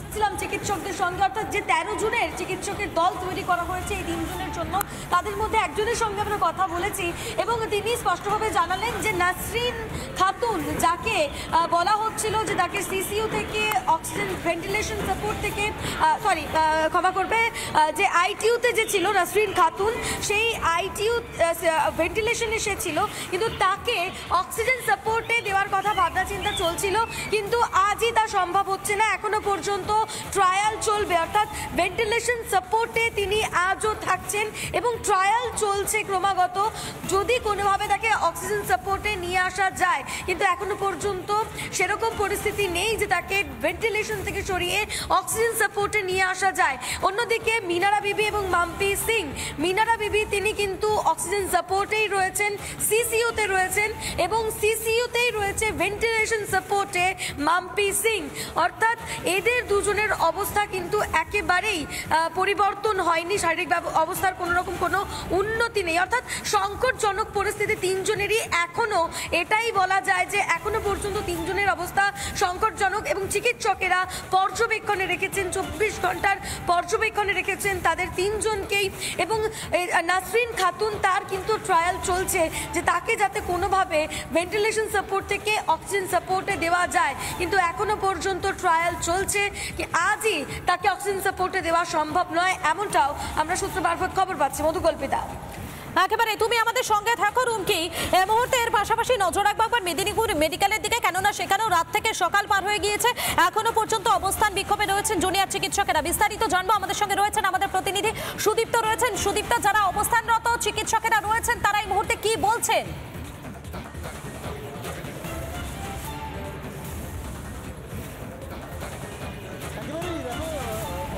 দেখছিলাম চিকিৎসকদের সঙ্গে, অর্থাৎ যে 13 জনের চিকিৎসকের দল তৈরি করা হয়েছে এই 3 জনের জন্য, তাদের মধ্যে একজনের সঙ্গে আমরা কথা বলেছি এবং তিনি স্পষ্টভাবে জানালেন যে নাসরিন খাতুন, যাকে বলা হচ্ছিল যে তাকে সিসিইউ থেকে অক্সিজেন ভেন্টিলেশন সাপোর্ট থেকে ক্ষমা করবে, যে আইটিইউতে যে ছিল নাসরিন খাতুন, সেই আইটিইউ ভেন্টিলেশনে সে ছিল, কিন্তু তাকে অক্সিজেন সাপোর্টে দেওয়ার কথা ভাবনা চিন্তা চলছিল, কিন্তু আজই তা সম্ভব হচ্ছে না। এখনো পর্যন্ত ট্রায়াল চলবে, অর্থাৎ ভেন্টিলেশন সাপোর্টে তিনি আজও থাকছেন এবং ট্রায়াল চলছে ক্রমাগত, যদি কোনোভাবে তাকে অক্সিজেন সাপোর্টে নিয়ে আসা যায়, কিন্তু এখনো পর্যন্ত সেরকম পরিস্থিতি নেই যে তাকে ভেন্টিলেশন থেকে সরিয়ে অক্সিজেন সাপোর্টে নিয়ে আসা যায়। অন্যদিকে মিনারা বিবি এবং মাম্পি সিং, মিনারা বিবি তিনি কিন্তু অক্সিজেন সাপোর্টেই রয়েছেন, সিসিইউতে রয়েছেন এবং সিসিইউতেই রয়েছে ভেন্টিলেশন সাপোর্টে মাম্পি সিং, অর্থাৎ এদের দুজনের অবস্থা কিন্তু একেবারেই পরিবর্তন হয়নি, শারীরিক অবস্থার কোনো রকম কোনো উন্নতি নেই, অর্থাৎ সংকটজনক পরিস্থিতি তিনজনেরই। এখনো এটাই বলা যায় যে এখনো পর্যন্ত তিনজনের অবস্থা সংকটজনক এবং চিকিৎসকেরা পর্যবেক্ষণে রেখেছেন, 24 ঘন্টার পর্যবেক্ষণে রেখেছেন তাদের তিনজনকেই। এবং নাসরিন খাতুন, তার কিন্তু ট্রায়াল চলছে যে তাকে যাতে কোনোভাবে ভেন্টিলেশন সাপোর্ট থেকে অক্সিজেন সাপোর্টে দেওয়া যায়, কিন্তু এখনো পর্যন্ত ট্রায়াল চলছে কি আজই তাকে অক্সিজেন সাপোর্টে দেওয়া সম্ভব নয়, এমনটাও আমরা সূত্র মারফত খবর পাচ্ছি। মধুকল্পিতা, একেবারে তুমি আমাদের সঙ্গে থাকো রুমকি। এই মুহূর্তে এর পাশাপাশি নজর রাখবো একবার মেদিনীপুর মেডিকেলের দিকে, কেননা সেখানেও রাত থেকে সকাল পার হয়ে গিয়েছে, এখনো পর্যন্ত অবস্থান বিক্ষোভে রয়েছেন জুনিয়র চিকিৎসকেরা। বিস্তারিত জানবো, আমাদের সঙ্গে রয়েছেন আমাদের প্রতিনিধি সুদীপ্ত রয়েছেন। সুদীপ্ত, যারা অবস্থানরত চিকিৎসকেরা রয়েছেন তারা এই মুহূর্তে কি বলছেন?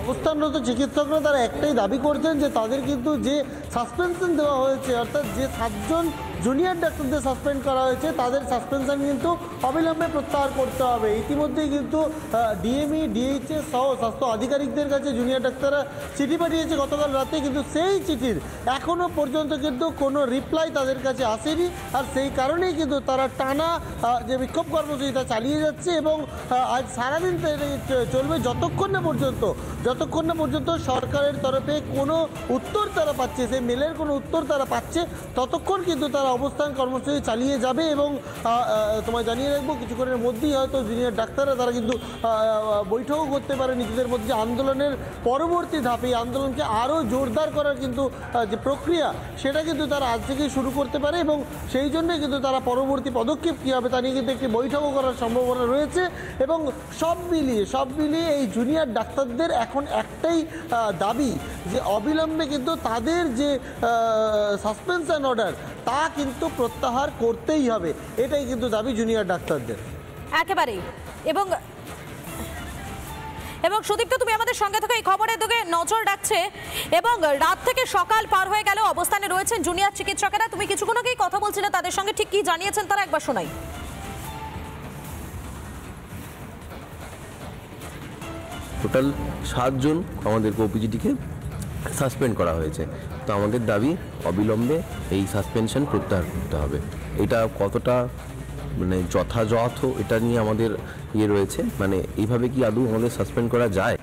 অবস্থানরত চিকিৎসকরা তারা একটাই দাবি করছেন যে তাদের কিন্তু যে সাসপেনশন দেওয়া হয়েছে, অর্থাৎ যে 7 জন জুনিয়র ডাক্তারদের সাসপেন্ড করা হয়েছে, তাদের সাসপেনশন কিন্তু অবিলম্বে প্রত্যাহার করতে হবে। ইতিমধ্যেই কিন্তু ডিএমই, ডিএইচএস সহ স্বাস্থ্য আধিকারিকদের কাছে জুনিয়র ডাক্তাররা চিঠি পাঠিয়েছে গতকাল রাতে, কিন্তু সেই চিঠির এখনও পর্যন্ত কিন্তু কোনো রিপ্লাই তাদের কাছে আসেনি। আর সেই কারণেই কিন্তু তারা টানা যে বিক্ষোভ কর্মসূচি তা চালিয়ে যাচ্ছে এবং আজ সারাদিন চলবে যতক্ষণ না পর্যন্ত সরকারের তরফে কোনো উত্তর তারা পাচ্ছে, সেই মেলের কোনো উত্তর তারা পাচ্ছে, ততক্ষণ কিন্তু তারা অবস্থান কর্মসূচি চালিয়ে যাবে। এবং তোমায় জানিয়ে রাখবো, কিছুক্ষণের মধ্যেই হয়তো জুনিয়র ডাক্তাররা তারা কিন্তু বৈঠকও করতে পারে নিজেদের মধ্যে। আন্দোলনের পরবর্তী ধাপে এই আন্দোলনকে আরও জোরদার করার কিন্তু যে প্রক্রিয়া, সেটা কিন্তু তারা আজ থেকেই শুরু করতে পারে এবং সেই জন্যই কিন্তু তারা পরবর্তী পদক্ষেপ কী হবে তা নিয়ে কিন্তু একটি বৈঠকও করার সম্ভাবনা রয়েছে। এবং সব মিলিয়ে এই জুনিয়র ডাক্তারদের এখন একটাই দাবি যে অবিলম্বে কিন্তু তাদের যে সাসপেনশন অর্ডার তা কিন্তু প্রত্যাহার করতেই হবে, এটাই কিন্তু দাবি জুনিয়র ডাক্তারদের একেবারেই। এবং সুদীপ্ত, তুমি আমাদের সঙ্গে থেকে এই খবরের দিকে নজর রাখছে এবং রাত থেকে সকাল পার হয়ে গেল অবস্থানে রয়েছেন জুনিয়র চিকিৎসকেরা। তুমি কিছুক্ষণ আগেই কথা বলছিলে তাদের সঙ্গে, ঠিক কি জানিয়েছেন তারা একবার শোনাই। টোটাল 7 জন আমাদের ওপিজিটিকে সাসপেন্ড করা হয়েছে, তো আমাদের দাবি অবিলম্বে এই সাসপেনশন প্রত্যাহার করতে হবে। এটা কতটা মানে যথাযথ, এটা নিয়ে আমাদের রয়েছে, মানে এইভাবে কি আদৌ আমাদের সাসপেন্ড করা যায়?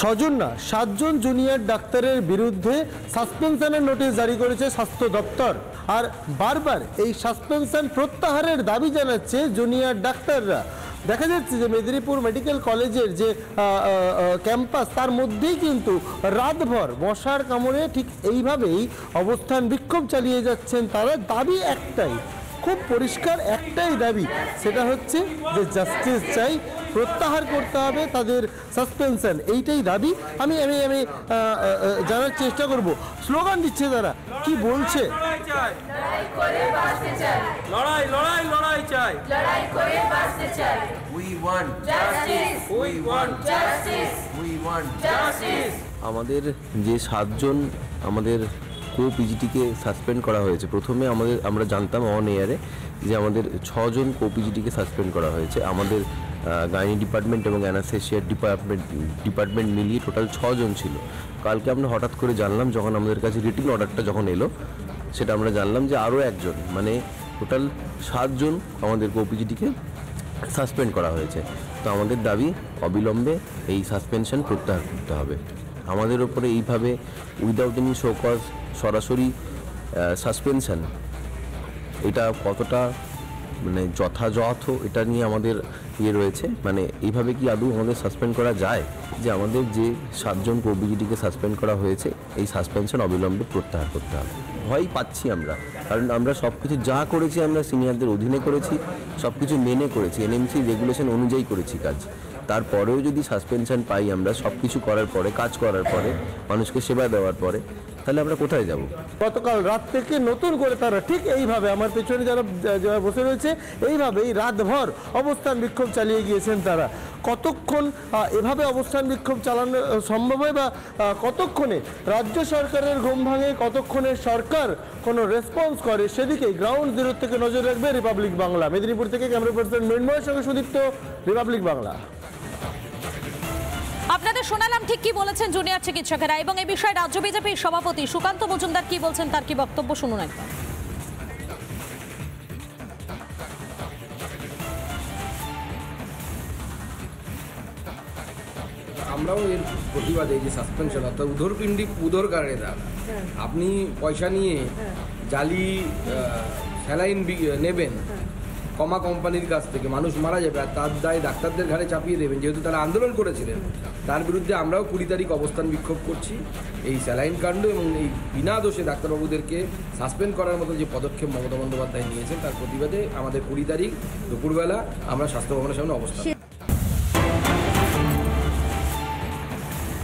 6 জন না 7 জন জুনিয়র ডাক্তারের বিরুদ্ধে সাসপেনশনের নোটিশ জারি করেছে স্বাস্থ্য দপ্তর। আর বারবার এই সাসপেনশন প্রত্যাহারের দাবি জানাচ্ছে জুনিয়র ডাক্তাররা। দেখা যাচ্ছে যে মেদিনীপুর মেডিকেল কলেজের যে ক্যাম্পাস, তার মধ্যেই কিন্তু রাতভর মশার কামড়ে ঠিক এইভাবেই অবস্থান বিক্ষোভ চালিয়ে যাচ্ছেন তারা। দাবি একটাই, খুব পরিষ্কার একটাই দাবি, সেটা হচ্ছে যে জাস্টিস চাই, প্রত্যাহার করতে হবে তাদের সাসপেনশন, এইটাই দাবি। আমি আমি আমি জানার চেষ্টা করব, স্লোগান দিচ্ছে তারা, কি বলছে। আমাদের যে 7 জন আমাদের কোপিজিটিকে সাসপেন্ড করা হয়েছে, প্রথমে আমরা জানতাম অন এয়ারে যে আমাদের 6 জন কোপিজিটিকে সাসপেন্ড করা হয়েছে। আমাদের গাইনি ডিপার্টমেন্ট এবং অ্যানাস্থেসিয়া ডিপার্টমেন্ট মিলিয়ে টোটাল 6 জন ছিল। কালকে আমরা হঠাৎ করে জানলাম, যখন আমাদের কাছে রিটিন অর্ডারটা যখন এলো, সেটা আমরা জানলাম যে আরও একজন, মানে টোটাল 7 জন আমাদের কোপিজিটিকে সাসপেন্ড করা হয়েছে। তো আমাদের দাবি অবিলম্বে এই সাসপেনশন প্রত্যাহার করতে হবে। আমাদের ওপরে এইভাবে উইদাউট এনি শো কজ সরাসরি সাসপেনশন, এটা কতটা মানে যথাযথ এটা নিয়ে আমাদের রয়েছে। মানে এইভাবে কি আদৌ আমাদের সাসপেন্ড করা যায়? যে আমাদের যে 7 জন কো-বিজিটিকে সাসপেন্ড করা হয়েছে এই সাসপেনশন অবিলম্বে প্রত্যাহার করতে হবে। ভয় পাচ্ছি আমরা, কারণ আমরা সব কিছু যা করেছি আমরা সিনিয়রদের অধীনে করেছি, সব কিছু মেনে করেছি, এনএমসি রেগুলেশন অনুযায়ী করেছি কাজ। তারপরেও যদি সাসপেনশন পাই আমরা সব কিছু করার পরে, কাজ করার পরে, মানুষকে সেবা দেওয়ার পরে, তাহলে আমরা কোথায় যাব? গতকাল রাত থেকে নতুন করে তারা ঠিক এইভাবে আমার পেছনে যারা বসে রয়েছে এইভাবেই রাতভর অবস্থান বিক্ষোভ চালিয়ে গিয়েছেন তারা। কতক্ষণ এভাবে অবস্থান বিক্ষোভ চালানো সম্ভব হয় বা কতক্ষণে রাজ্য সরকারের ঘুম ভাঙে, কতক্ষণে সরকার কোনো রেসপন্স করে, সেদিকেই গ্রাউন্ড জিরো থেকে নজর রাখবে রিপাবলিক বাংলা। মেদিনীপুর থেকে ক্যামেরা পার্সন মৃন্ময়ের সঙ্গে সুদীপ্ত, রিপাবলিক বাংলা। আপনাদের শোনালাম ঠিক কি বলেছেন জুনিয়র চিকিৎসকেরা, এবং এই বিষয়ে রাজ্য বিজেপির সভাপতি সুকান্ত মজুমদার কি বলছেন, তার কি বক্তব্য শুনুন একবার। আমরাও এর প্রতিবাদে যে সাসপেনশন অর্থাৎ উদরপিণ্ডি উদরকারেরা আপনি পয়সা নিয়ে জালি স্যালাইন নেবেন কমা কোম্পানির কাছ থেকে, মানুষ মারা যাবে আর তার দায় ডাক্তারদের ঘাড়ে চাপিয়ে দেবেন। যেহেতু তারা আন্দোলন করেছিলেন, তার বিরুদ্ধে আমরাও 20 তারিখ অবস্থান বিক্ষোভ করছি। এই স্যালাইন কাণ্ড এবং এই বিনা দোষে ডাক্তারবাবুদেরকে সাসপেন্ড করার মতো যে পদক্ষেপ মমতা বন্দ্যোপাধ্যায় নিয়েছেন তার প্রতিবাদে আমাদের 20 তারিখ দুপুরবেলা আমরা স্বাস্থ্য ভবনের সামনে অবস্থান।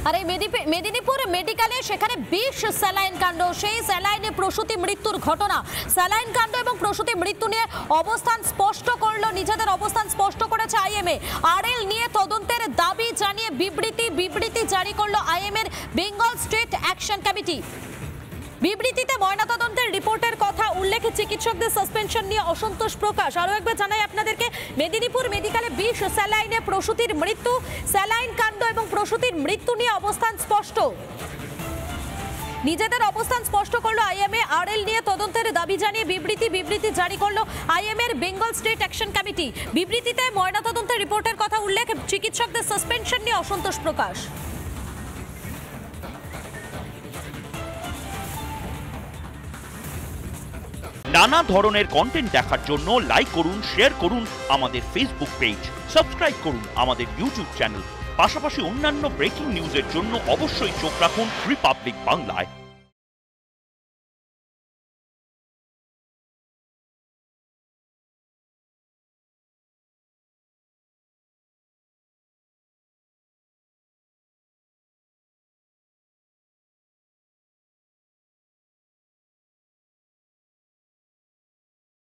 আর এই মেদিনীপুর মেডিকেলে সেখানে 20 স্যালাইন কাণ্ড, সেই স্যালাইনে প্রসূতি মৃত্যুর ঘটনা, স্যালাইন কাণ্ড এবং প্রসূতি মৃত্যু নিয়ে অবস্থান স্পষ্ট করলো, নিজেদের অবস্থান স্পষ্ট করেছে আইএমএ। আরএল নিয়ে তদন্তের দাবি জানিয়ে বিবৃতি জারি করলো আইএমএর বেঙ্গল স্টেট অ্যাকশন কমিটি। বিবৃতিতে ময়নাতদন্তের রিপোর্টের কথা উল্লেখে চিকিৎসকদের সাসপেনশন নিয়ে অসন্তোষ প্রকাশ। আরও একবার জানাই আপনাদেরকে, মেদিনীপুর মেডিকেলে 20 স্যালাইনে প্রসূতির মৃত্যু, স্যালাইন কাণ্ড এবং প্রসূতির মৃত্যু নিয়ে অবস্থান স্পষ্ট। নিজেদের অবস্থান স্পষ্ট করলো আইএমএ। আরএল নিয়ে তদন্তের দাবি জানিয়ে বিবৃতি জারি করলো আইএমএর বেঙ্গল স্টেট অ্যাকশন কমিটি। বিবৃতিতে ময়নাতদন্তের রিপোর্টের কথা উল্লেখ, চিকিৎসকদের সাসপেনশন নিয়ে অসন্তোষ প্রকাশ। নানা ধরনের কন্টেন্ট দেখার জন্য লাইক করুন, শেয়ার করুন আমাদের ফেসবুক পেজ, সাবস্ক্রাইব করুন আমাদের ইউটিউব চ্যানেল। পাশাপাশি অন্যান্য ব্রেকিং নিউজের জন্য অবশ্যই চোখ রাখুন রিপাবলিক বাংলায়।